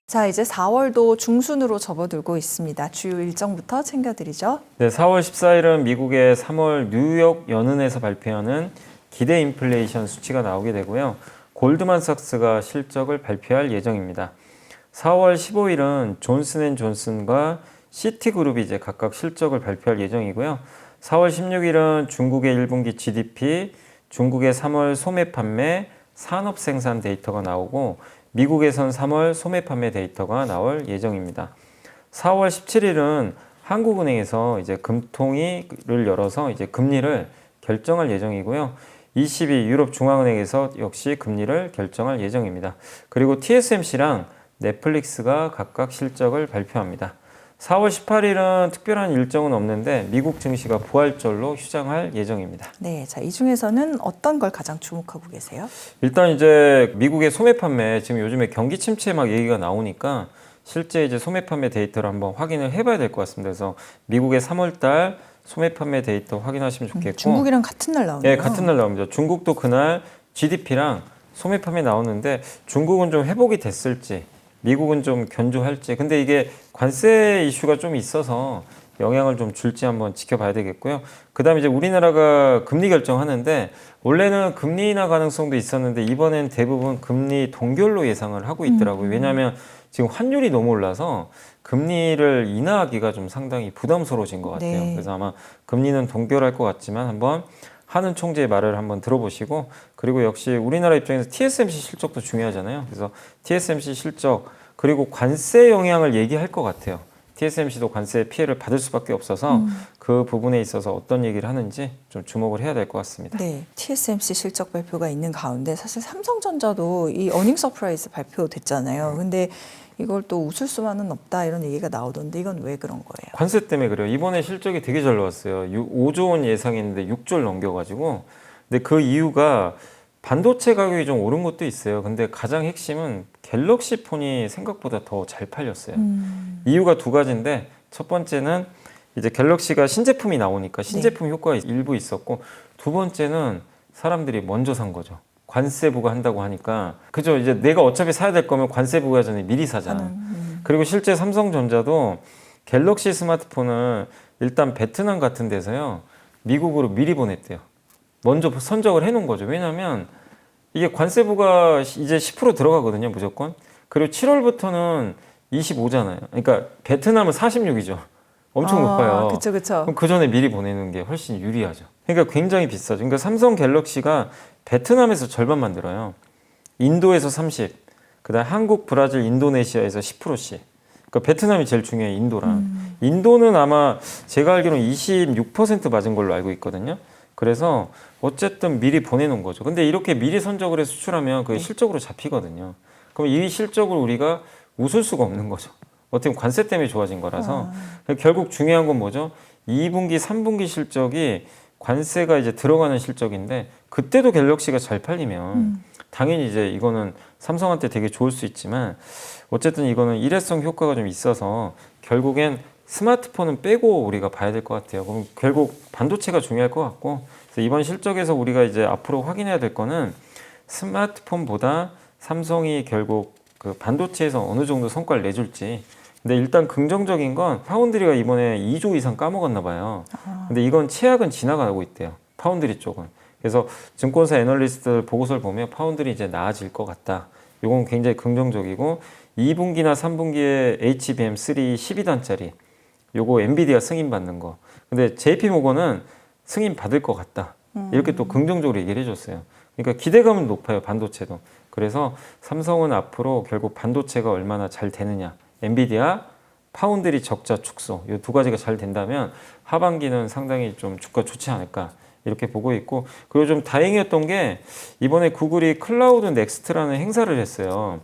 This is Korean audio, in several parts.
자, 이제 4월도 중순으로 접어들고 있습니다. 주요 일정부터 챙겨드리죠. 네, 4월 14일은 미국의 3월 뉴욕 연은에서 발표하는 기대 인플레이션 수치가 나오게 되고요. 골드만삭스가 실적을 발표할 예정입니다. 4월 15일은 존슨앤존슨과 시티그룹이 이제 각각 실적을 발표할 예정이고요. 4월 16일은 중국의 1분기 GDP, 중국의 3월 소매 판매, 산업 생산 데이터가 나오고 미국에선 3월 소매 판매 데이터가 나올 예정입니다. 4월 17일은 한국은행에서 이제 금통위를 열어서 이제 금리를 결정할 예정이고요. 22 유럽 중앙은행에서 역시 금리를 결정할 예정입니다. 그리고 TSMC랑 넷플릭스가 각각 실적을 발표합니다. 4월 18일은 특별한 일정은 없는데 미국 증시가 부활절로 휴장할 예정입니다. 네, 자, 이 중에서는 어떤 걸 가장 주목하고 계세요? 일단 이제 미국의 소매 판매, 지금 요즘에 경기 침체 막 얘기가 나오니까 실제 이제 소매 판매 데이터를 한번 확인을 해봐야 될 것 같습니다. 그래서 미국의 3월달 소매 판매 데이터 확인하시면 좋겠고, 중국이랑 같은 날 나오네요. 네, 같은 날 나옵니다. 중국도 그날 GDP랑 소매 판매 나오는데 중국은 좀 회복이 됐을지, 미국은 좀 견조할지. 근데 이게 관세 이슈가 좀 있어서 영향을 좀 줄지 한번 지켜봐야 되겠고요. 그 다음에 이제 우리나라가 금리 결정하는데 원래는 금리 인하 가능성도 있었는데 이번엔 대부분 금리 동결로 예상을 하고 있더라고요. 왜냐하면 지금 환율이 너무 올라서 금리를 인하하기가 좀 상당히 부담스러워진 것 같아요. 네. 그래서 아마 금리는 동결할 것 같지만 한번 하는 총재의 말을 한번 들어보시고, 그리고 역시 우리나라 입장에서 TSMC 실적도 중요하잖아요. 그래서 TSMC 실적 그리고 관세 영향을 얘기할 것 같아요. TSMC도 관세 피해를 받을 수밖에 없어서 그 부분에 있어서 어떤 얘기를 하는지 좀 주목을 해야 될 것 같습니다. 네, TSMC 실적 발표가 있는 가운데 사실 삼성전자도 이 어닝 서프라이즈 발표됐잖아요. 근데 이걸 또 웃을 수만은 없다 이런 얘기가 나오던데 이건 왜 그런 거예요? 관세 때문에 그래요. 이번에 실적이 되게 잘 나왔어요. 5조 원 예상했는데 6조를 넘겨가지고. 근데 그 이유가 반도체 가격이 좀 오른 것도 있어요. 근데 가장 핵심은 갤럭시 폰이 생각보다 더 잘 팔렸어요. 이유가 두 가지인데, 첫 번째는 이제 갤럭시가 신제품이 나오니까 신제품 효과가 일부 있었고, 두 번째는 사람들이 먼저 산 거죠. 관세 부과한다고 하니까. 그죠? 이제 내가 어차피 사야 될 거면 관세 부과 전에 미리 사잖아. 그리고 실제 삼성전자도 갤럭시 스마트폰은 일단 베트남 같은 데서요, 미국으로 미리 보냈대요. 먼저 선적을 해놓은 거죠. 왜냐하면 이게 관세부가 이제 10% 들어가거든요, 무조건. 그리고 7월부터는 25잖아요. 그러니까 베트남은 46이죠. 엄청 높아요. 그렇죠, 그렇죠. 그럼 그 전에 미리 보내는 게 훨씬 유리하죠. 그러니까 굉장히 비싸죠. 그러니까 삼성 갤럭시가 베트남에서 절반 만들어요. 인도에서 30, 그다음 한국, 브라질, 인도네시아에서 10%씩. 그러니까 베트남이 제일 중요해요, 인도랑. 인도는 아마 제가 알기로는 26% 맞은 걸로 알고 있거든요. 그래서 어쨌든 미리 보내놓은 거죠. 근데 이렇게 미리 선적을 해서 수출하면 그게 실적으로 잡히거든요. 그럼 이 실적을 우리가 웃을 수가 없는 거죠. 어떻게 보면 관세 때문에 좋아진 거라서. 결국 중요한 건 뭐죠? 2분기, 3분기 실적이 관세가 이제 들어가는 실적인데, 그때도 갤럭시가 잘 팔리면 당연히 이제 이거는 삼성한테 되게 좋을 수 있지만, 어쨌든 이거는 일회성 효과가 좀 있어서 결국엔 스마트폰은 빼고 우리가 봐야 될 것 같아요. 그럼 결국 반도체가 중요할 것 같고, 그래서 이번 실적에서 우리가 이제 앞으로 확인해야 될 거는 스마트폰보다 삼성이 결국 그 반도체에서 어느 정도 성과를 내줄지. 근데 일단 긍정적인 건 파운드리가 이번에 2조 이상 까먹었나 봐요. 근데 이건 최악은 지나가고 있대요, 파운드리 쪽은. 그래서 증권사 애널리스트 보고서를 보면 파운드리 이제 나아질 것 같다. 이건 굉장히 긍정적이고, 2분기나 3분기에 HBM3 12단짜리 요거 엔비디아 승인 받는 거. 근데 JP 모건은 승인 받을 것 같다. 이렇게 또 긍정적으로 얘기를 해줬어요. 그러니까 기대감은 높아요, 반도체도. 그래서 삼성은 앞으로 결국 반도체가 얼마나 잘 되느냐, 엔비디아, 파운드리 적자 축소, 이 두 가지가 잘 된다면 하반기는 상당히 좀 주가 좋지 않을까 이렇게 보고 있고, 그리고 좀 다행이었던 게 이번에 구글이 클라우드 넥스트라는 행사를 했어요.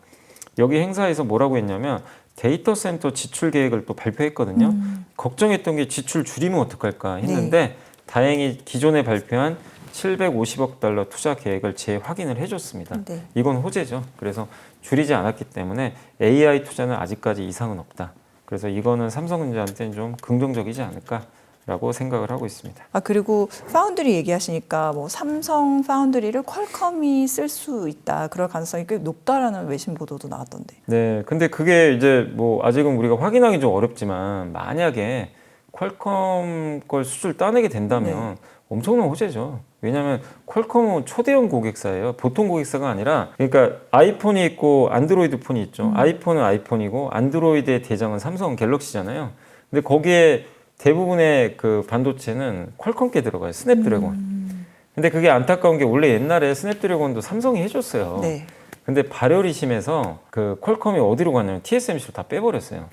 여기 행사에서 뭐라고 했냐면 데이터 센터 지출 계획을 또 발표했거든요. 걱정했던 게 지출 줄이면 어떡할까 했는데 다행히 기존에 발표한 750억 달러 투자 계획을 재확인을 해줬습니다. 이건 호재죠. 그래서 줄이지 않았기 때문에 AI 투자는 아직까지 이상은 없다. 그래서 이거는 삼성전자한테는 좀 긍정적이지 않을까 라고 생각을 하고 있습니다. 아, 그리고 파운드리 얘기하시니까 뭐 삼성 파운드리를 퀄컴이 쓸 수 있다. 그럴 가능성이 꽤 높다라는 외신 보도도 나왔던데. 네, 근데 그게 이제 뭐 아직은 우리가 확인하기 좀 어렵지만 만약에 퀄컴 걸 수주를 따내게 된다면 엄청난 호재죠. 왜냐하면 퀄컴은 초대형 고객사예요. 보통 고객사가 아니라, 그러니까 아이폰이 있고 안드로이드 폰이 있죠. 아이폰은 아이폰이고 안드로이드의 대장은 삼성 갤럭시잖아요. 근데 거기에 대부분의 그 반도체는 퀄컴께 들어가요. 스냅드래곤. 근데 그게 안타까운 게 원래 옛날에 스냅드래곤도 삼성이 해줬어요. 네. 근데 발열이 심해서 그 퀄컴이 어디로 갔냐면 TSMC로 다 빼버렸어요.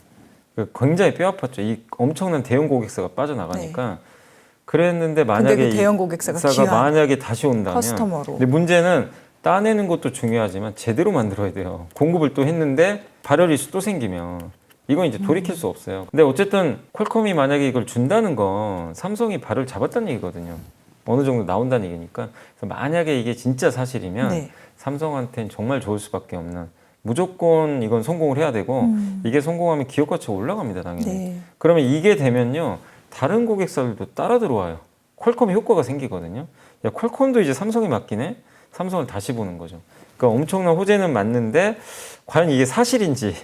굉장히 뼈 아팠죠. 이 엄청난 대형 고객사가 빠져나가니까. 그랬는데 만약에 근데 그 대형 고객사가 만약에 다시 온다면, 커스터머로. 근데 문제는 따내는 것도 중요하지만 제대로 만들어야 돼요. 공급을 또 했는데 발열이 또 생기면 이건 이제 돌이킬 수 없어요. 근데 어쨌든 퀄컴이 만약에 이걸 준다는 건 삼성이 발을 잡았다는 얘기거든요. 어느 정도 나온다는 얘기니까. 그래서 만약에 이게 진짜 사실이면 네. 삼성한테는 정말 좋을 수밖에 없는, 무조건 이건 성공을 해야 되고 이게 성공하면 기업 가치가 올라갑니다, 당연히. 네. 그러면 이게 되면요, 다른 고객사들도 따라 들어와요. 퀄컴의 효과가 생기거든요. 야, 퀄컴도 이제 삼성이 맡기네? 삼성을 다시 보는 거죠. 그러니까 엄청난 호재는 맞는데 과연 이게 사실인지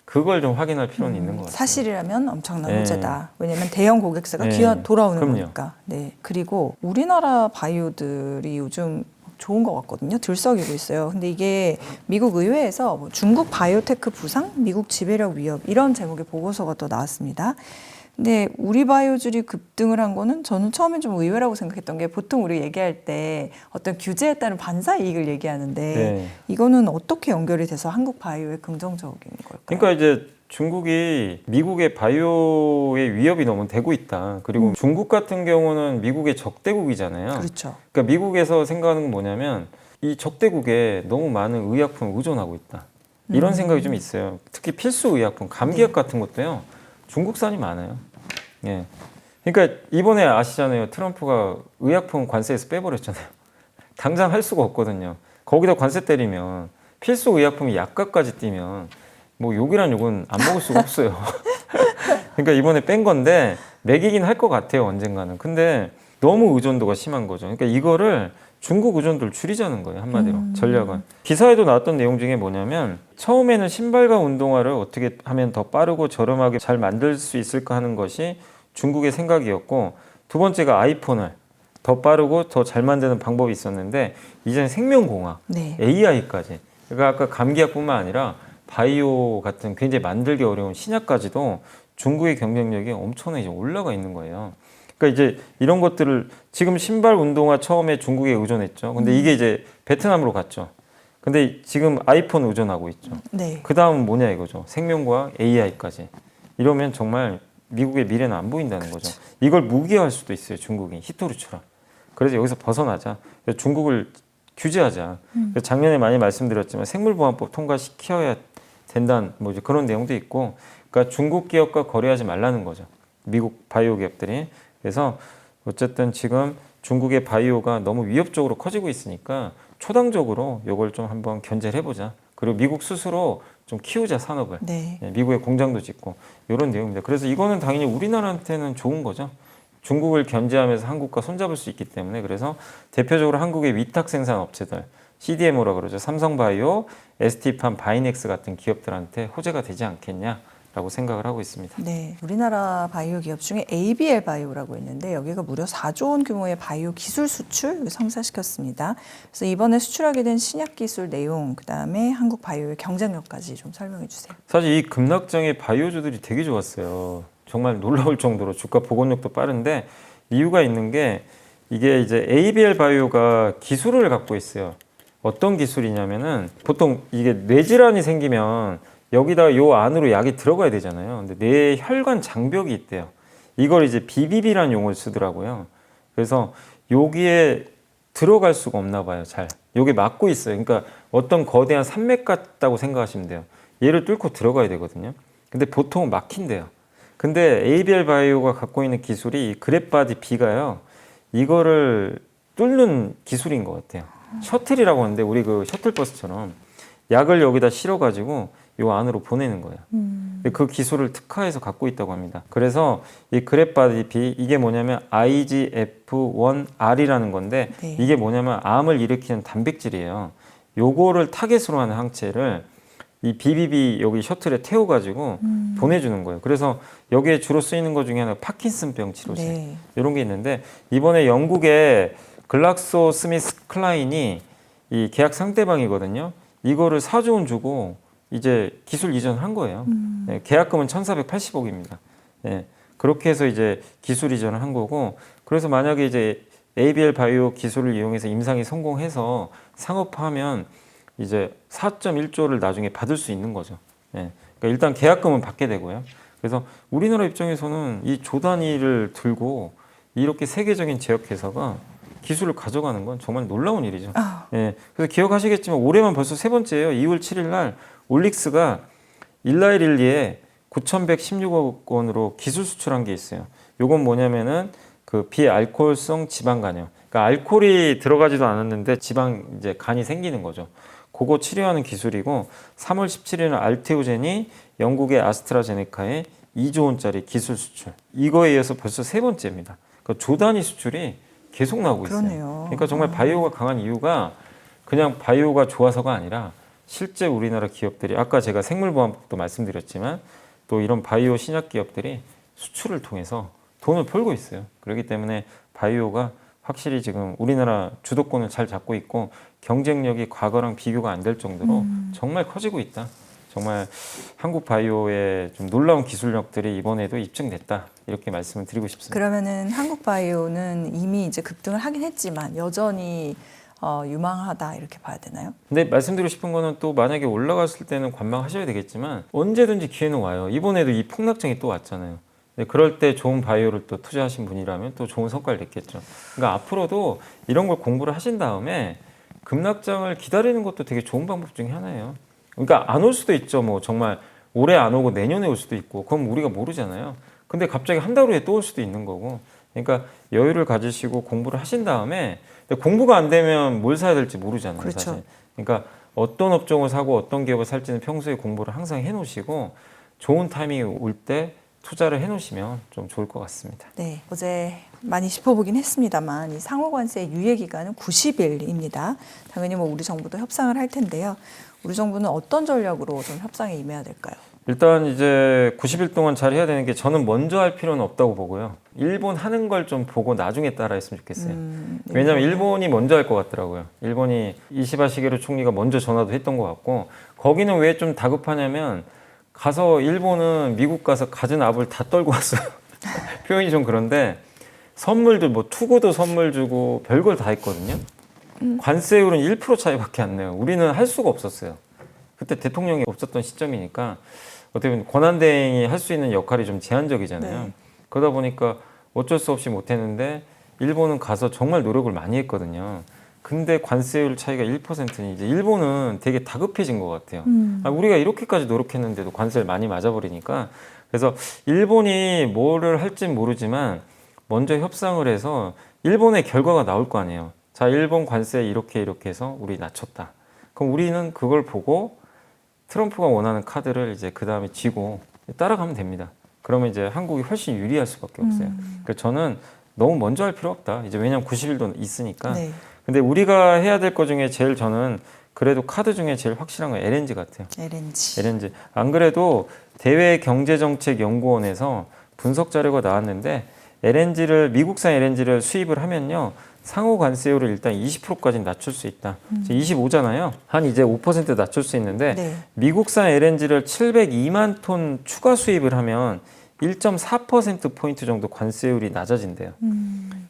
그걸 좀 확인할 필요는 있는 것 같아요. 사실이라면 엄청난 네. 호재다. 왜냐하면 대형 고객사가 네. 돌아오는 그럼요. 거니까. 네. 그리고 우리나라 바이오들이 요즘 좋은 것 같거든요. 들썩이고 있어요. 근데 이게 미국 의회에서 뭐 중국 바이오테크 부상, 미국 지배력 위협 이런 제목의 보고서가 또 나왔습니다. 근데 우리 바이오들이 급등을 한 거는 저는 처음엔 좀 의외라고 생각했던 게, 보통 우리 얘기할 때 어떤 규제에 따른 반사 이익을 얘기하는데 네. 이거는 어떻게 연결이 돼서 한국 바이오에 긍정적인 걸까요? 그러니까 이제 중국이 미국의 바이오의 위협이 너무 되고 있다. 그리고 중국 같은 경우는 미국의 적대국이잖아요. 그렇죠. 그러니까 미국에서 생각하는 건 뭐냐면 이 적대국에 너무 많은 의약품을 의존하고 있다. 이런 생각이 좀 있어요. 특히 필수 의약품, 감기약 같은 것도요. 중국산이 많아요. 예. 그러니까 이번에 아시잖아요. 트럼프가 의약품 관세에서 빼버렸잖아요. 당장 할 수가 없거든요. 거기다 관세 때리면 필수 의약품이 약값까지 뛰면 뭐 욕이란 욕은 안 먹을 수가 없어요. 그러니까 이번에 뺀 건데 매기긴 할 것 같아요, 언젠가는. 근데 너무 의존도가 심한 거죠. 그러니까 이거를 중국 의존도를 줄이자는 거예요, 한마디로. 전략은. 기사에도 나왔던 내용 중에 뭐냐면, 처음에는 신발과 운동화를 어떻게 하면 더 빠르고 저렴하게 잘 만들 수 있을까 하는 것이 중국의 생각이었고, 두 번째가 아이폰을 더 빠르고 더 잘 만드는 방법이 있었는데, 이제는 생명공학, 네. AI까지. 그러니까 아까 감기약뿐만 아니라 바이오 같은 굉장히 만들기 어려운 신약까지도 중국의 경쟁력이 엄청나게 이제 올라가 있는 거예요. 그러니까 이제 이런 것들을, 지금 신발 운동화 처음에 중국에 의존했죠. 근데 이게 이제 베트남으로 갔죠. 근데 지금 아이폰 의존하고 있죠. 네. 그 다음은 뭐냐 이거죠. 생명과학, AI까지. 이러면 정말 미국의 미래는 안 보인다는 거죠. 이걸 무기화할 수도 있어요, 중국이. 히토르처럼. 그래서 여기서 벗어나자. 그래서 중국을 규제하자. 그래서 작년에 많이 말씀드렸지만 생물보안법 통과시켜야 된다는 뭐 이제 그런 내용도 있고, 그러니까 중국 기업과 거래하지 말라는 거죠. 미국 바이오 기업들이. 그래서 어쨌든 지금 중국의 바이오가 너무 위협적으로 커지고 있으니까 초당적으로 이걸 좀 한번 견제를 해보자. 그리고 미국 스스로 좀 키우자, 산업을. 네. 미국의 공장도 짓고 이런 내용입니다. 그래서 이거는 당연히 우리나라한테는 좋은 거죠. 중국을 견제하면서 한국과 손잡을 수 있기 때문에. 그래서 대표적으로 한국의 위탁 생산 업체들, CDMO라 그러죠. 삼성바이오, ST팜, 바이넥스 같은 기업들한테 호재가 되지 않겠냐라고 생각을 하고 있습니다. 네, 우리나라 바이오 기업 중에 ABL 바이오라고 있는데 여기가 무려 4조 원 규모의 바이오 기술 수출 성사시켰습니다. 그래서 이번에 수출하게 된 신약 기술 내용, 그다음에 한국 바이오의 경쟁력까지 좀 설명해 주세요. 사실 이 급락장의 바이오주들이 되게 좋았어요. 정말 놀라울 정도로 주가 복원력도 빠른데, 이유가 있는 게, 이게 이제 ABL 바이오가 기술을 갖고 있어요. 어떤 기술이냐면은, 보통 이게 뇌질환이 생기면 여기다 요 안으로 약이 들어가야 되잖아요. 근데 뇌 혈관 장벽이 있대요. 이걸 이제 BBB라는 용어를 쓰더라고요. 그래서 여기에 들어갈 수가 없나 봐요, 잘. 여기 막고 있어요. 그러니까 어떤 거대한 산맥 같다고 생각하시면 돼요. 얘를 뚫고 들어가야 되거든요. 근데 보통 막힌대요. 근데 ABL 바이오가 갖고 있는 기술이 그랩바디 B가요, 이거를 뚫는 기술인 것 같아요. 셔틀이라고 하는데, 우리 그 셔틀버스처럼 약을 여기다 실어가지고 요 안으로 보내는 거예요. 근데 그 기술을 특화해서 갖고 있다고 합니다. 그래서 이 그랩바디피 이게 뭐냐면 IGF-1R이라는 건데 네. 이게 뭐냐면 암을 일으키는 단백질이에요. 요거를 타겟으로 하는 항체를 이 BBB 여기 셔틀에 태워가지고 보내주는 거예요. 그래서 여기에 주로 쓰이는 것 중에 하나가 파킨슨병 치료제 네. 이런 게 있는데 이번에 영국의 글락소 스미스 클라인이 이 계약 상대방이거든요. 이거를 4조 원 주고 이제 기술 이전한 거예요. 네, 계약금은 1,480억입니다. 네, 그렇게 해서 이제 기술 이전을 한 거고 그래서 만약에 이제 ABL 바이오 기술을 이용해서 임상이 성공해서 상업화하면 이제 4.1조를 나중에 받을 수 있는 거죠. 예. 그러니까 일단 계약금은 받게 되고요. 그래서 우리나라 입장에서는 이 조 단위를 들고 이렇게 세계적인 제약회사가 기술을 가져가는 건 정말 놀라운 일이죠. 예. 그래서 기억하시겠지만 올해만 벌써 세 번째예요. 2월 7일 날 올릭스가 일라이릴리에 9,116억 원으로 기술 수출한 게 있어요. 요건 뭐냐면은 그 비알코올성 지방 간염. 그러니까 알코올이 들어가지도 않았는데 지방 이제 간이 생기는 거죠. 그거 치료하는 기술이고 3월 17일은 알테오젠이 영국의 아스트라제네카에 2조 원짜리 기술 수출. 이거에 이어서 벌써 세 번째입니다. 그러니까 조 단위 수출이 계속 나오고 있어요. 그러네요. 그러니까 정말 바이오가 강한 이유가 그냥 바이오가 좋아서가 아니라 실제 우리나라 기업들이 아까 제가 생물보안법도 말씀드렸지만 또 이런 바이오 신약 기업들이 수출을 통해서 돈을 벌고 있어요. 그렇기 때문에 바이오가 확실히 지금 우리나라 주도권을 잘 잡고 있고 경쟁력이 과거랑 비교가 안 될 정도로 정말 커지고 있다. 정말 한국 바이오의 좀 놀라운 기술력들이 이번에도 입증됐다. 이렇게 말씀을 드리고 싶습니다. 그러면은 한국 바이오는 이미 이제 급등을 하긴 했지만 여전히 유망하다 이렇게 봐야 되나요? 근데 말씀드리고 싶은 거는 또 만약에 올라갔을 때는 관망하셔야 되겠지만 언제든지 기회는 와요. 이번에도 이 폭락장이 또 왔잖아요. 그럴 때 좋은 바이오를 또 투자하신 분이라면 또 좋은 성과를 냈겠죠. 그러니까 앞으로도 이런 걸 공부를 하신 다음에 급락장을 기다리는 것도 되게 좋은 방법 중에 하나예요. 그러니까 안 올 수도 있죠. 뭐 정말 올해 안 오고 내년에 올 수도 있고 그럼 우리가 모르잖아요. 근데 갑자기 한 달 후에 또 올 수도 있는 거고. 그러니까 여유를 가지시고 공부를 하신 다음에 공부가 안 되면 뭘 사야 될지 모르잖아요. 그렇죠. 사실. 그러니까 어떤 업종을 사고 어떤 기업을 살지는 평소에 공부를 항상 해놓으시고 좋은 타이밍이 올 때 투자를 해놓으시면 좀 좋을 것 같습니다. 네, 어제 많이 짚어보긴 했습니다만 이 상호관세 유예 기간은 90일입니다. 당연히 뭐 우리 정부도 협상을 할 텐데요. 우리 정부는 어떤 전략으로 좀 협상에 임해야 될까요? 일단 이제 90일 동안 잘 해야 되는 게 저는 먼저 할 필요는 없다고 보고요. 일본 하는 걸 좀 보고 나중에 따라 했으면 좋겠어요. 왜냐하면 일본이 먼저 할 것 같더라고요. 일본이 이시바 시게루 총리가 먼저 전화도 했던 것 같고 거기는 왜 좀 다급하냐면 가서 일본은 미국 가서 갖은 압을 다 떨고 왔어요. 표현이 좀 그런데 선물도 뭐 투구도 선물 주고 별걸 다 했거든요. 관세율은 1% 차이밖에 안 내요. 우리는 할 수가 없었어요. 그때 대통령이 없었던 시점이니까 어떻게 보면 권한대행이 할 수 있는 역할이 좀 제한적이잖아요. 네. 그러다 보니까 어쩔 수 없이 못했는데 일본은 가서 정말 노력을 많이 했거든요. 근데 관세율 차이가 1%니 이제 일본은 되게 다급해진 것 같아요. 우리가 이렇게까지 노력했는데도 관세를 많이 맞아버리니까 그래서 일본이 뭐를 할진 모르지만 먼저 협상을 해서 일본의 결과가 나올 거 아니에요. 자, 일본 관세 이렇게 해서 우리 낮췄다. 그럼 우리는 그걸 보고 트럼프가 원하는 카드를 이제 그 다음에 쥐고 따라가면 됩니다. 그러면 이제 한국이 훨씬 유리할 수밖에 없어요. 그래서 저는 너무 먼저 할 필요 없다. 이제 왜냐하면 90일도 있으니까. 네. 근데 우리가 해야 될 것 중에 제일 저는 그래도 카드 중에 제일 확실한 건 LNG 같아요. LNG. 안 그래도 대외경제정책연구원에서 분석 자료가 나왔는데 LNG를 미국산 LNG를 수입을 하면요. 상호 관세율을 일단 20%까지 낮출 수 있다. 25잖아요. 한 이제 5% 낮출 수 있는데 네. 미국산 LNG를 702만 톤 추가 수입을 하면 1.4%포인트 정도 관세율이 낮아진대요.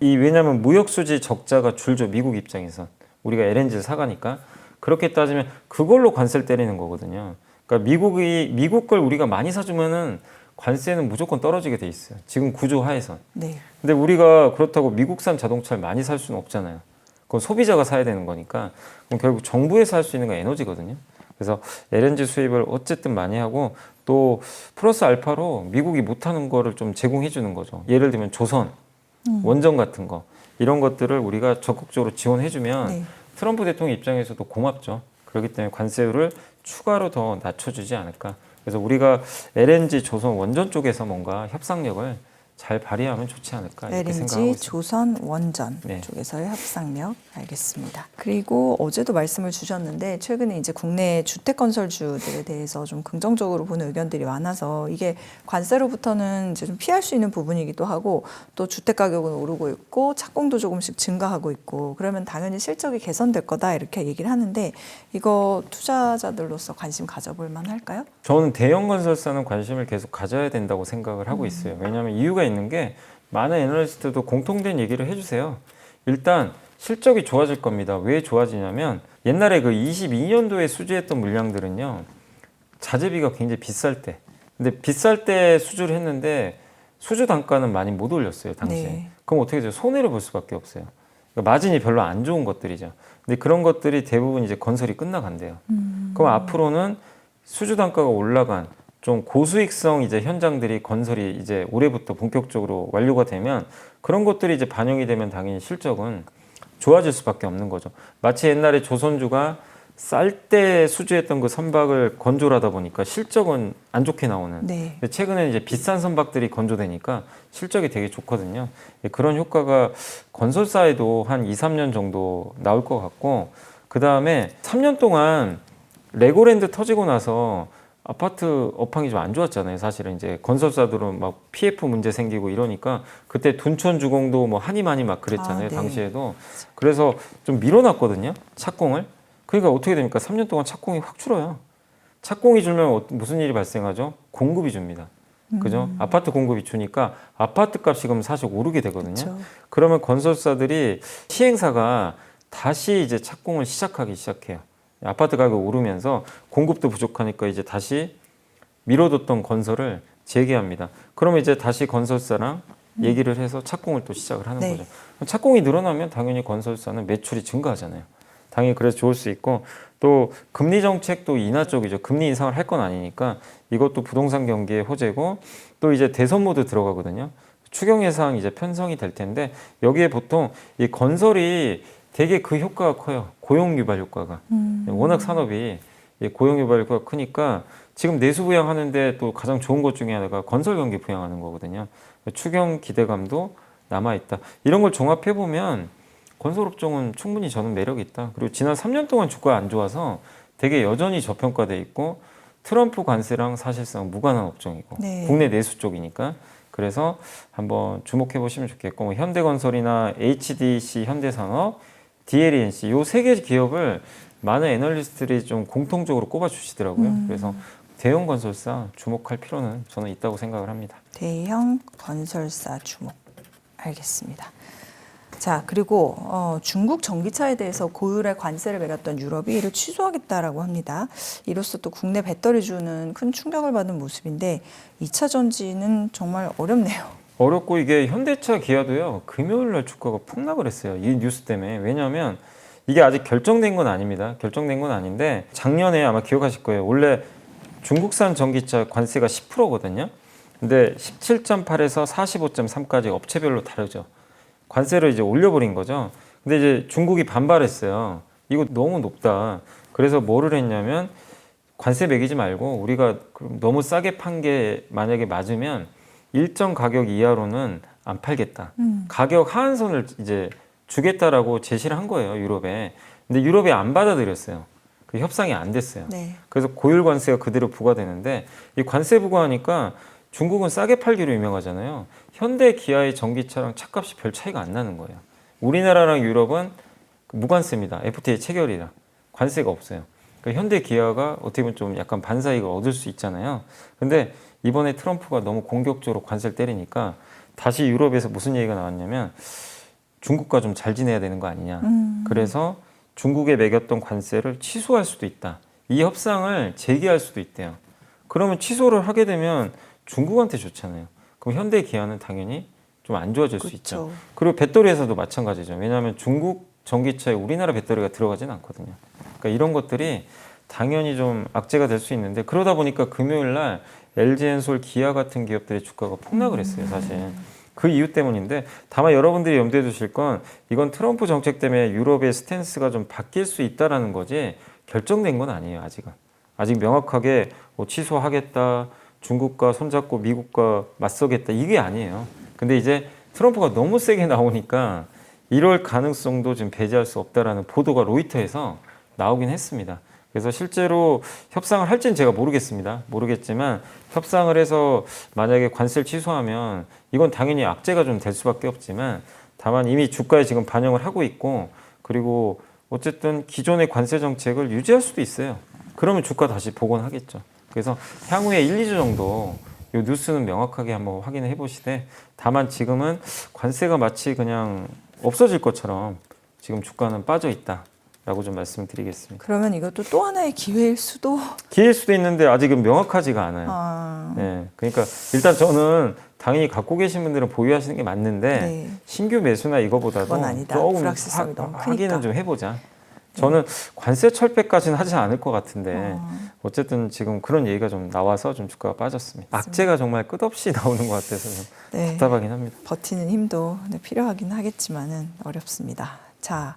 왜냐하면 무역수지 적자가 줄죠. 미국 입장에서. 우리가 LNG를 사가니까. 그렇게 따지면 그걸로 관세를 때리는 거거든요. 그러니까 미국 걸 우리가 많이 사주면은 관세는 무조건 떨어지게 돼 있어요. 지금 구조 하에선. 네. 근데 우리가 그렇다고 미국산 자동차를 많이 살 수는 없잖아요. 그건 소비자가 사야 되는 거니까. 그럼 결국 정부에서 할 수 있는 건 에너지거든요. 그래서 LNG 수입을 어쨌든 많이 하고 또 플러스 알파로 미국이 못하는 거를 좀 제공해 주는 거죠. 예를 들면 조선, 원전 같은 거 이런 것들을 우리가 적극적으로 지원해 주면 네. 트럼프 대통령 입장에서도 고맙죠. 그렇기 때문에 관세율을 추가로 더 낮춰주지 않을까. 그래서 우리가 LNG 조선 원전 쪽에서 뭔가 협상력을 잘 발휘하면 좋지 않을까 이렇게 생각하고 LNG 있습니다. 조선 원전 네. 쪽에서의 협상력 알겠습니다. 그리고 어제도 말씀을 주셨는데 최근에 이제 국내 주택 건설주들에 대해서 좀 긍정적으로 보는 의견들이 많아서 이게 관세로부터는 이제 좀 피할 수 있는 부분이기도 하고 또 주택 가격은 오르고 있고 착공도 조금씩 증가하고 있고 그러면 당연히 실적이 개선될 거다 이렇게 얘기를 하는데 이거 투자자들로서 관심 가져볼 만할까요? 저는 대형 건설사는 관심을 계속 가져야 된다고 생각을 하고 있어요. 왜냐하면 이유가 있는 게 많은 애널리스트도 공통된 얘기를 해주세요. 일단 실적이 좋아질 겁니다. 왜 좋아지냐면 옛날에 그 22년도에 수주했던 물량들은요. 자재비가 굉장히 비쌀 때. 근데 비쌀 때 수주를 했는데 수주 단가는 많이 못 올렸어요. 당시에. 네. 그럼 어떻게 돼요? 손해를 볼 수밖에 없어요. 그러니까 마진이 별로 안 좋은 것들이죠. 근데 그런 것들이 대부분 이제 건설이 끝나간대요. 그럼 앞으로는 수주 단가가 올라간 좀 고수익성 이제 현장들이 건설이 이제 올해부터 본격적으로 완료가 되면 그런 것들이 이제 반영이 되면 당연히 실적은 좋아질 수밖에 없는 거죠. 마치 옛날에 조선주가 쌀 때 수주했던 그 선박을 건조를 하다 보니까 실적은 안 좋게 나오는. 네. 근데 최근에 이제 비싼 선박들이 건조되니까 실적이 되게 좋거든요. 그런 효과가 건설사에도 한 2, 3년 정도 나올 것 같고 그 다음에 3년 동안 레고랜드 터지고 나서 아파트 업황이 좀 안 좋았잖아요. 사실은 이제 건설사들은 막 PF 문제 생기고 이러니까 그때 둔촌주공도 뭐 한이 많이 막 그랬잖아요. 네. 당시에도. 그래서 좀 밀어놨거든요. 착공을. 그러니까 어떻게 됩니까? 3년 동안 착공이 확 줄어요. 착공이 줄면 무슨 일이 발생하죠? 공급이 줍니다. 그죠? 아파트 공급이 주니까 아파트 값이 그럼 사실 오르게 되거든요. 그렇죠. 그러면 건설사들이 시행사가 다시 이제 착공을 시작하기 시작해요. 아파트 가격 오르면서 공급도 부족하니까 이제 다시 미뤄뒀던 건설을 재개합니다. 그러면 이제 다시 건설사랑 얘기를 해서 착공을 또 시작을 하는 네. 거죠. 착공이 늘어나면 당연히 건설사는 매출이 증가하잖아요. 당연히 그래서 좋을 수 있고 또 금리 정책도 인하 쪽이죠. 금리 인상을 할 건 아니니까 이것도 부동산 경기의 호재고 또 이제 대선 모드 들어가거든요. 추경 예상 이제 편성이 될 텐데 여기에 보통 이 건설이 되게 그 효과가 커요. 고용 유발 효과가. 워낙 산업이 고용 유발 효과가 크니까 지금 내수 부양하는데 또 가장 좋은 것 중에 하나가 건설 경기 부양하는 거거든요. 추경 기대감도 남아있다. 이런 걸 종합해 보면 건설업종은 충분히 저는 매력이 있다. 그리고 지난 3년 동안 주가가 안 좋아서 되게 여전히 저평가돼 있고 트럼프 관세랑 사실상 무관한 업종이고 네. 국내 내수 쪽이니까 그래서 한번 주목해 보시면 좋겠고 뭐 현대건설이나 HDC 현대산업, DLNC 요 세 개 기업을 많은 애널리스트들이 좀 공통적으로 꼽아 주시더라고요. 그래서 대형 건설사 주목할 필요는 저는 있다고 생각을 합니다. 대형 건설사 주목. 알겠습니다. 자, 그리고 중국 전기차에 대해서 고율의 관세를 매겼던 유럽이 이를 취소하겠다라고 합니다. 이로써 또 국내 배터리주는 큰 충격을 받은 모습인데 2차 전지는 정말 어렵네요. 어렵고 이게 현대차 기아도요 금요일 날 주가가 폭락을 했어요. 이 뉴스 때문에. 왜냐하면 이게 아직 결정된 건 아닙니다. 결정된 건 아닌데 작년에 아마 기억하실 거예요. 원래 중국산 전기차 관세가 10%거든요. 근데 17.8에서 45.3까지 업체별로 다르죠. 관세를 이제 올려버린 거죠. 근데 이제 중국이 반발했어요. 이거 너무 높다. 그래서 뭐를 했냐면 관세 매기지 말고 우리가 그럼 너무 싸게 판 게 만약에 맞으면 일정 가격 이하로는 안 팔겠다. 가격 하한선을 이제 주겠다라고 제시를 한 거예요, 유럽에. 근데 유럽이 안 받아들였어요. 그 협상이 안 됐어요. 네. 그래서 고율 관세가 그대로 부과되는데 이 관세 부과하니까 중국은 싸게 팔기로 유명하잖아요. 현대 기아의 전기차랑 차값이 별 차이가 안 나는 거예요. 우리나라랑 유럽은 무관세입니다. FTA 체결이라 관세가 없어요. 그러니까 현대 기아가 어떻게 보면 좀 약간 반사이익을 얻을 수 있잖아요. 근데 이번에 트럼프가 너무 공격적으로 관세를 때리니까 다시 유럽에서 무슨 얘기가 나왔냐면 중국과 좀 잘 지내야 되는 거 아니냐. 그래서 중국에 매겼던 관세를 취소할 수도 있다. 이 협상을 재개할 수도 있대요. 그러면 취소를 하게 되면 중국한테 좋잖아요. 그럼 현대 기아는 당연히 좀 안 좋아질 수 있죠. 그렇죠. 그리고 배터리에서도 마찬가지죠. 왜냐하면 중국 전기차에 우리나라 배터리가 들어가진 않거든요. 그러니까 이런 것들이 당연히 좀 악재가 될 수 있는데 그러다 보니까 금요일 날 LG엔솔, 기아 같은 기업들의 주가가 폭락을 했어요, 사실. 그 이유 때문인데 다만 여러분들이 염두에 두실 건 이건 트럼프 정책 때문에 유럽의 스탠스가 좀 바뀔 수 있다라는 거지 결정된 건 아니에요, 아직은. 아직 명확하게 취소하겠다, 중국과 손잡고 미국과 맞서겠다 이게 아니에요. 근데 이제 트럼프가 너무 세게 나오니까 이럴 가능성도 좀 배제할 수 없다라는 보도가 로이터에서 나오긴 했습니다. 그래서 실제로 협상을 할지는 제가 모르겠습니다. 모르겠지만 협상을 해서 만약에 관세를 취소하면 이건 당연히 악재가 좀 될 수밖에 없지만 다만 이미 주가에 지금 반영을 하고 있고 그리고 어쨌든 기존의 관세 정책을 유지할 수도 있어요. 그러면 주가 다시 복원하겠죠. 그래서 향후에 1, 2주 정도 이 뉴스는 명확하게 한번 확인해 보시되 다만 지금은 관세가 마치 그냥 없어질 것처럼 지금 주가는 빠져 있다라고 좀 말씀드리겠습니다. 그러면 이것도 또 하나의 기회일 수도. 기회일 수도 있는데 아직은 명확하지가 않아요. 아, 네, 그러니까 일단 저는 당연히 갖고 계신 분들은 보유하시는 게 맞는데 네. 신규 매수나 이거보다도 그건 아니다. 조금 불확실성이 너무 크니까. 확인은 좀 해보자. 저는 관세 철폐까지는 하지 않을 것 같은데 어쨌든 지금 그런 얘기가 좀 나와서 좀 주가가 빠졌습니다. 악재가 정말 끝없이 나오는 것 같아서 좀 네. 답답하긴 합니다. 버티는 힘도 필요하긴 하겠지만은 어렵습니다. 자,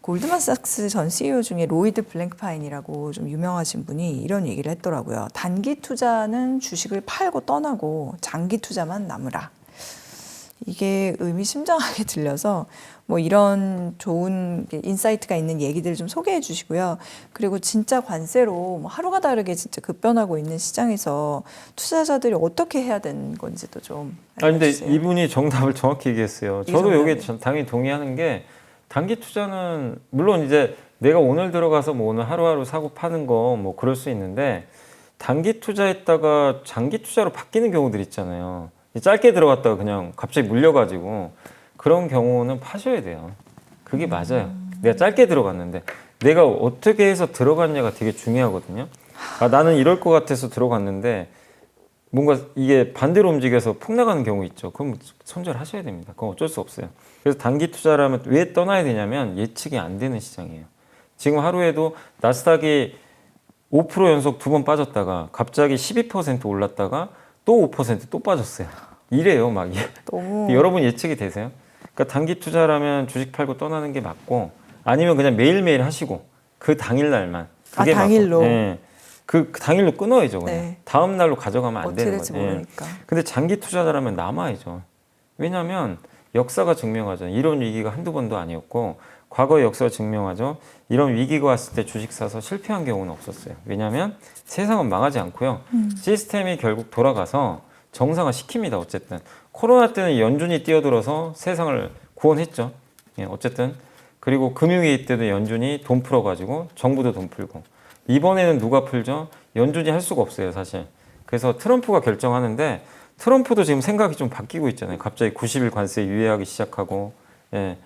골드만삭스 전 CEO 중에 로이드 블랭크파인이라고 좀 유명하신 분이 이런 얘기를 했더라고요. 단기 투자는 주식을 팔고 떠나고 장기 투자만 남으라. 이게 의미심장하게 들려서 뭐 이런 좋은 인사이트가 있는 얘기들을 좀 소개해 주시고요. 그리고 진짜 관세로 뭐 하루가 다르게 진짜 급변하고 있는 시장에서 투자자들이 어떻게 해야 되는 건지도 좀 근데 알려주세요. 이분이 정답을 정확히 얘기했어요. 이게 저도 여기에 정답이에요. 당연히 동의하는 게 단기 투자는 물론 이제 내가 오늘 들어가서 뭐 오늘 하루하루 사고 파는 거 뭐 그럴 수 있는데 단기 투자했다가 장기 투자로 바뀌는 경우들 있잖아요. 짧게 들어갔다가 그냥 갑자기 물려가지고 그런 경우는 파셔야 돼요. 그게 맞아요. 내가 짧게 들어갔는데 내가 어떻게 해서 들어갔냐가 되게 중요하거든요. 나는 이럴 것 같아서 들어갔는데 뭔가 이게 반대로 움직여서 폭 나가는 경우 있죠. 그럼 손절하셔야 됩니다. 그건 어쩔 수 없어요. 그래서 단기 투자라면 왜 떠나야 되냐면 예측이 안 되는 시장이에요. 지금 하루에도 나스닥이 5% 연속 2번 빠졌다가 갑자기 12% 올랐다가 또 5% 빠졌어요. 이래요, 막. 너무 여러분 예측이 되세요? 그러니까 단기 투자라면 주식 팔고 떠나는 게 맞고 아니면 그냥 매일매일 하시고 그 당일날만. 그게 당일로. 맞고. 네. 그 당일로 끊어야죠. 그냥. 네. 다음 날로 가져가면 안 어떻게 되는 될지 거죠. 예. 모르니까. 근데 장기 투자자라면 남아야죠. 왜냐하면 역사가 증명하죠. 이런 위기가 한두 번도 아니었고 과거의 역사가 증명하죠. 이런 위기가 왔을 때 주식 사서 실패한 경우는 없었어요. 왜냐하면 세상은 망하지 않고요. 시스템이 결국 돌아가서 정상화 시킵니다. 어쨌든 코로나 때는 연준이 뛰어들어서 세상을 구원했죠. 예, 어쨌든 그리고 금융위기 때도 연준이 돈 풀어가지고 정부도 돈 풀고 이번에는 누가 풀죠? 연준이 할 수가 없어요, 사실. 그래서 트럼프가 결정하는데 트럼프도 지금 생각이 좀 바뀌고 있잖아요. 갑자기 90일 관세 유예하기 시작하고, 예,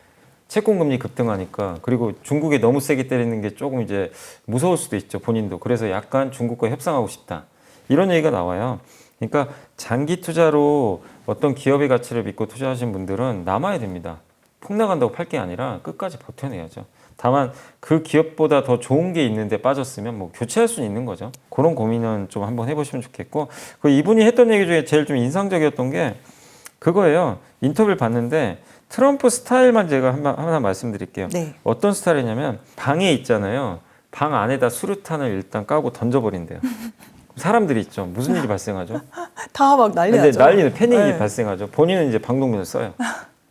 채권금리 급등하니까 그리고 중국에 너무 세게 때리는 게 조금 이제 무서울 수도 있죠, 본인도. 그래서 약간 중국과 협상하고 싶다. 이런 얘기가 나와요. 그러니까 장기 투자로 어떤 기업의 가치를 믿고 투자하신 분들은 남아야 됩니다. 폭 나간다고 팔 게 아니라 끝까지 버텨내야죠. 다만 그 기업보다 더 좋은 게 있는데 빠졌으면 뭐 교체할 수는 있는 거죠. 그런 고민은 좀 한번 해보시면 좋겠고 그 이분이 했던 얘기 중에 제일 좀 인상적이었던 게 그거예요. 인터뷰를 봤는데 트럼프 스타일만 제가 하나 말씀드릴게요. 네. 어떤 스타일이냐면 방에 있잖아요. 방 안에다 수류탄을 일단 까고 던져버린대요. 사람들이 있죠. 무슨 일이 발생하죠? 다 막 난리 근데 나죠. 난리는 패닉이 네. 발생하죠. 본인은 이제 방독면을 써요.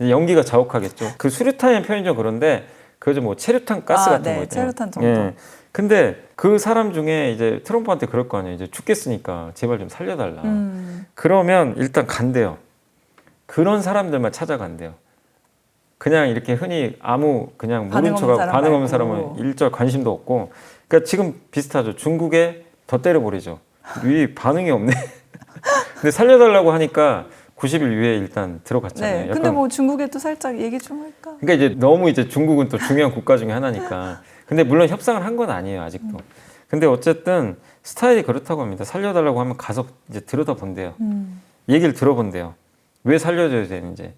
이제 연기가 자욱하겠죠. 그 수류탄의 표현이 좀 그런데 그저 뭐 체류탄 가스 같은 네, 거 있잖아요. 체류탄 정도. 예. 근데 그 사람 중에 이제 트럼프한테 그럴 거 아니에요. 이제 죽겠으니까 제발 좀 살려달라. 그러면 일단 간대요. 그런 사람들만 찾아간대요. 그냥 이렇게 흔히 아무 그냥 모른 척하고 반응 없는 사람은 일절 관심도 없고. 그러니까 지금 비슷하죠. 중국에 더 때려버리죠. 이 반응이 없네. 근데 살려달라고 하니까 90일 유예 일단 들어갔잖아요. 네. 근데 뭐 중국에도 살짝 얘기 좀 할까? 그러니까 이제 너무 이제 중국은 또 중요한 국가 중에 하나니까. 근데 물론 협상을 한 건 아니에요, 아직도. 근데 어쨌든 스타일이 그렇다고 합니다. 살려달라고 하면 가서 이제 들여다본대요. 얘기를 들어본대요. 왜 살려줘야 되는지.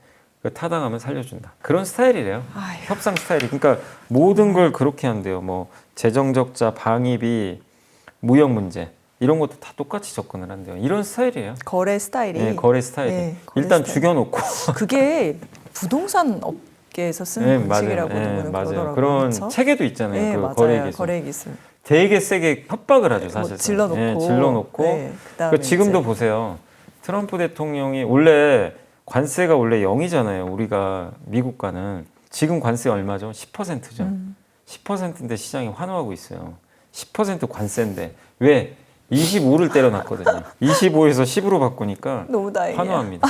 타당하면 살려준다. 그런 스타일이래요. 아휴. 협상 스타일이. 그러니까 모든 걸 그렇게 한대요. 뭐 재정 적자, 방위비, 무역 문제 이런 것도 다 똑같이 접근을 한대요. 이런 스타일이에요. 거래 스타일이. 네, 거래 스타일이. 네, 거래 일단 스타일. 죽여놓고. 그게 부동산 업계에서 쓰는 네, 방식이라고 맞아요. 네, 그러더라고요. 그런 그렇죠? 체계도 있잖아요. 네, 그 맞아요. 거래 기술. 거래 기술. 되게 세게 협박을 하죠, 사실. 뭐 질러놓고. 예, 질러놓고. 네, 그다음에 그러니까 지금도 이제 보세요. 트럼프 대통령이 원래 관세가 원래 0이잖아요. 우리가 미국과는. 지금 관세 얼마죠? 10%죠. 10%인데 시장이 환호하고 있어요. 10% 관세인데 왜? 25를 때려놨거든요. 25에서 10으로 바꾸니까 너무 다행이에요. 환호합니다.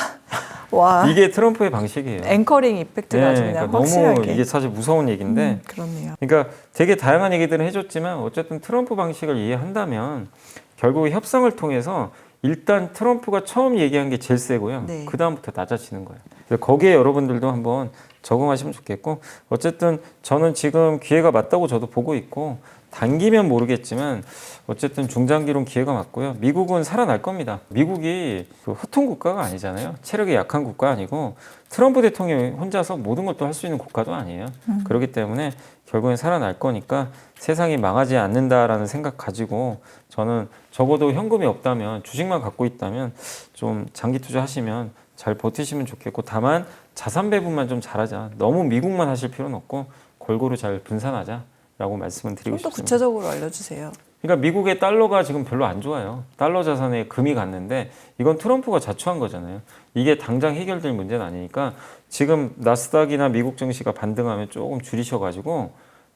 와, 이게 트럼프의 방식이에요. 앵커링 이펙트가 아주 그냥 그러니까 확실하게. 너무 이게 사실 무서운 얘기인데 그렇네요. 그러니까 되게 다양한 얘기들을 해줬지만 어쨌든 트럼프 방식을 이해한다면 결국 협상을 통해서 일단 트럼프가 처음 얘기한 게 제일 세고요. 네. 그 다음부터 낮아지는 거예요. 그래서 거기에 여러분들도 한번 적응하시면 좋겠고 어쨌든 저는 지금 기회가 맞다고 저도 보고 있고 단기면 모르겠지만 어쨌든 중장기론 기회가 맞고요. 미국은 살아날 겁니다. 미국이 그 허통 국가가 아니잖아요. 체력이 약한 국가 아니고 트럼프 대통령이 혼자서 모든 것도 할 수 있는 국가도 아니에요. 그렇기 때문에 결국엔 살아날 거니까 세상이 망하지 않는다라는 생각 가지고 저는 적어도 현금이 없다면 주식만 갖고 있다면 좀 장기 투자하시면 잘 버티시면 좋겠고 다만 자산 배분만 좀 잘하자. 너무 미국만 하실 필요는 없고 골고루 잘 분산하자라고 말씀을 드리고 좀 더 싶습니다. 구체적으로 알려주세요. 그러니까 미국의 달러가 지금 별로 안 좋아요. 달러 자산에 금이 갔는데 이건 트럼프가 자초한 거잖아요. 이게 당장 해결될 문제는 아니니까 지금 나스닥이나 미국 증시가 반등하면 조금 줄이셔가지고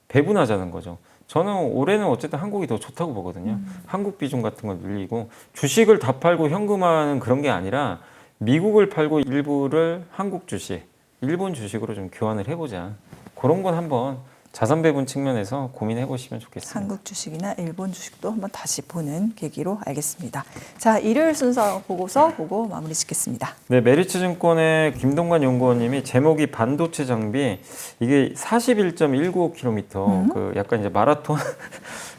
배분하자는 거죠. 저는 올해는 어쨌든 한국이 더 좋다고 보거든요. 한국 비중 같은 걸 늘리고 주식을 다 팔고 현금화는 그런 게 아니라 미국을 팔고 일부를 한국 주식, 일본 주식으로 좀 교환을 해보자. 그런 건 한번 자산 배분 측면에서 고민해 보시면 좋겠습니다. 한국 주식이나 일본 주식도 한번 다시 보는 계기로 알겠습니다. 자, 일요일 순서 보고서 보고 마무리 짓겠습니다. 네, 메리츠증권의 김동관 연구원님이 제목이 반도체 장비 이게 41.195km 그 약간 이제 마라톤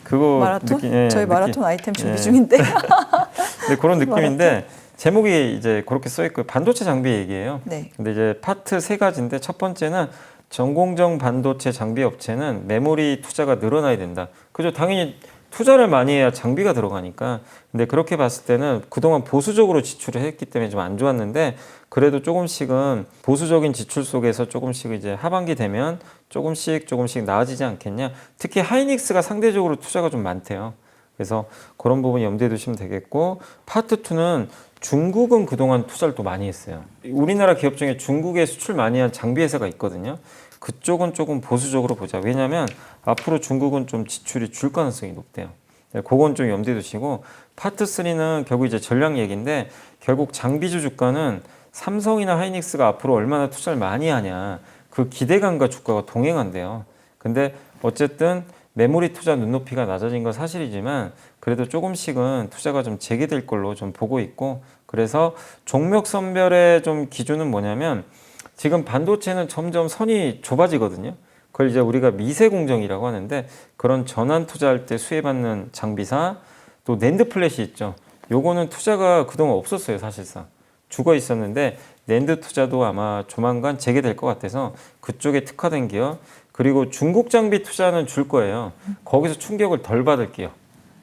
그거 마라톤? 느낌, 저희 느낌. 마라톤 아이템 준비 예. 중인데. 네, 그런 느낌인데 제목이 이제 그렇게 써 있고 반도체 장비 얘기예요. 네. 근데 이제 파트 세 가지인데 첫 번째는 전공정 반도체 장비 업체는 메모리 투자가 늘어나야 된다. 그죠? 당연히 투자를 많이 해야 장비가 들어가니까. 근데 그렇게 봤을 때는 그동안 보수적으로 지출을 했기 때문에 좀 안 좋았는데 그래도 조금씩은 보수적인 지출 속에서 조금씩 이제 하반기 되면 조금씩 나아지지 않겠냐. 특히 하이닉스가 상대적으로 투자가 좀 많대요. 그래서 그런 부분 염두에 두시면 되겠고 파트 2는 중국은 그동안 투자를 또 많이 했어요. 우리나라 기업 중에 중국에 수출 많이 한 장비 회사가 있거든요. 그쪽은 조금 보수적으로 보자. 왜냐하면 앞으로 중국은 좀 지출이 줄 가능성이 높대요. 그건 좀 염두에 두시고 파트 3는 결국 이제 전략 얘기인데 결국 장비주 주가는 삼성이나 하이닉스가 앞으로 얼마나 투자를 많이 하냐 그 기대감과 주가가 동행한대요. 근데 어쨌든 메모리 투자 눈높이가 낮아진 건 사실이지만 그래도 조금씩은 투자가 좀 재개될 걸로 좀 보고 있고 그래서 종목 선별의 좀 기준은 뭐냐면 지금 반도체는 점점 선이 좁아지거든요. 그걸 이제 우리가 미세 공정이라고 하는데 그런 전환 투자할 때 수혜받는 장비사 또 낸드 플랫이 있죠. 요거는 투자가 그동안 없었어요, 사실상. 죽어 있었는데 낸드 투자도 아마 조만간 재개될 것 같아서 그쪽에 특화된 기업 그리고 중국 장비 투자는 줄 거예요. 거기서 충격을 덜 받을 기업.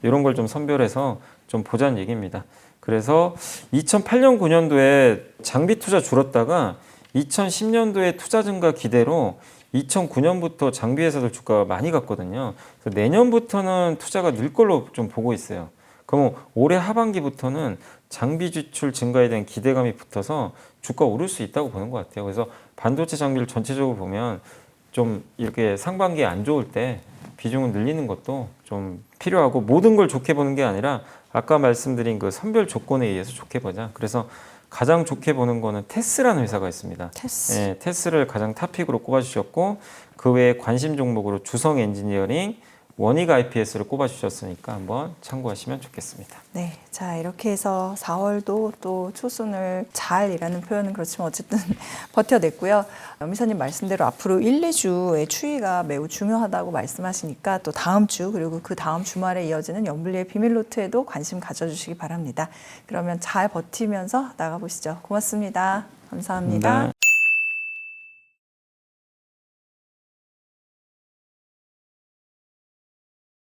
이런 걸 좀 선별해서 좀 보자는 얘기입니다. 그래서 2008년, 9년도에 장비 투자 줄었다가 2010년도에 투자 증가 기대로 2009년부터 장비 회사들 주가가 많이 갔거든요. 그래서 내년부터는 투자가 늘 걸로 좀 보고 있어요. 그럼 올해 하반기부터는 장비 지출 증가에 대한 기대감이 붙어서 주가 오를 수 있다고 보는 것 같아요. 그래서 반도체 장비를 전체적으로 보면 좀 이렇게 상반기에 안 좋을 때 비중을 늘리는 것도 좀 필요하고 모든 걸 좋게 보는 게 아니라 아까 말씀드린 그 선별 조건에 의해서 좋게 보자. 그래서 가장 좋게 보는 거는 테스라는 회사가 있습니다. 테스. 예, 테스를 가장 탑픽으로 꼽아주셨고 그 외에 관심 종목으로 주성 엔지니어링, 원익 IPS를 꼽아주셨으니까 한번 참고하시면 좋겠습니다. 네, 자 이렇게 해서 4월도 또 초순을 잘이라는 표현은 그렇지만 어쨌든 버텨냈고요. 미사님 말씀대로 앞으로 1, 2주의 추이가 매우 중요하다고 말씀하시니까 또 다음 주 그리고 그 다음 주말에 이어지는 연블리의 비밀노트에도 관심 가져주시기 바랍니다. 그러면 잘 버티면서 나가보시죠. 고맙습니다. 감사합니다. 네.